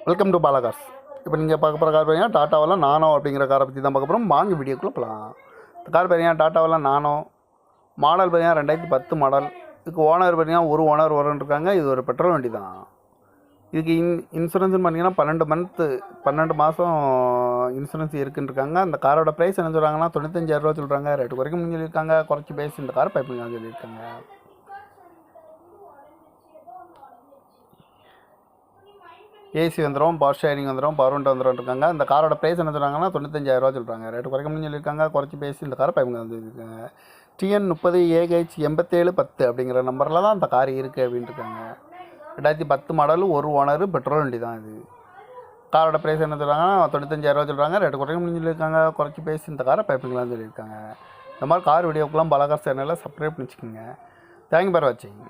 Welcome to Bala cars. இப்போ நீங்கள் பார்க்க போகிற கார் பார்த்தீங்கன்னா டாட்டாவில் நானோ அப்படிங்கிற காரை பற்றி தான் பார்க்க போகிறோம். வாங்க வீடியோக்குள்ளே போகலாம். இந்த கார் பார்த்தீங்கன்னா டாட்டாவில் நானோ மாடல் பார்த்தீங்கன்னா 2010 மாடல். இதுக்கு ஓனர் பார்த்தீங்கன்னா ஒரு ஓனர் இருக்காங்க. இது ஒரு பெட்ரோல் வண்டி தான். இதுக்கு இன்சூரன்ஸ்னு பார்த்தீங்கன்னா 12 மாதம் இன்சூரன்ஸ் இருக்குன்னு இருக்காங்க. அந்த காரோட ப்ரைஸ் என்ன சொல்கிறாங்கன்னா 95,000 சொல்கிறாங்க. ரேட்டு குறைக்க சொல்லியிருக்காங்க. குறைச்சி பேசி இந்த காரை பைப்பிங் சொல்லியிருக்காங்க. ஏசி வந்துடும், பவர் ஷேரிங் வந்துடும், பவர் விண்டோ வந்துடும் இருக்காங்க. இந்த காரோட ப்ரைஸ் என்ன சொல்கிறாங்கன்னா 95,000 சொல்கிறாங்க. ரேட்டு குறைக்க சொல்லியிருக்காங்க. குறைச்சி பேசி இந்த காரை பைப்பிங் சொல்லியிருக்காங்க. TN 30 AH 8710 அப்படிங்கிற நம்பரில் தான் அந்த கார் இருக்குது அப்படின்ட்டு இருக்காங்க. 2010 மாடல், ஒரு ஓனர், பெட்ரோல் வண்டி தான் இது. காரோட ப்ரைஸ் என்ன சொல்கிறாங்கன்னா 95,000 சொல்கிறாங்க. ரேட்டு குறைக்க சொல்லியிருக்காங்க. குறைச்சி பேசி இந்த காரை பைப்பிங்லாம் சொல்லியிருக்காங்க. இந்த மாதிரி கார் வீடியோக்கெல்லாம் பாலா கார்ஸ் சேனலில் சப்ஸ்கிரைப் பண்ணி வச்சுக்கோங்க. தேங்க்யூ ஃபார் வாட்சிங்.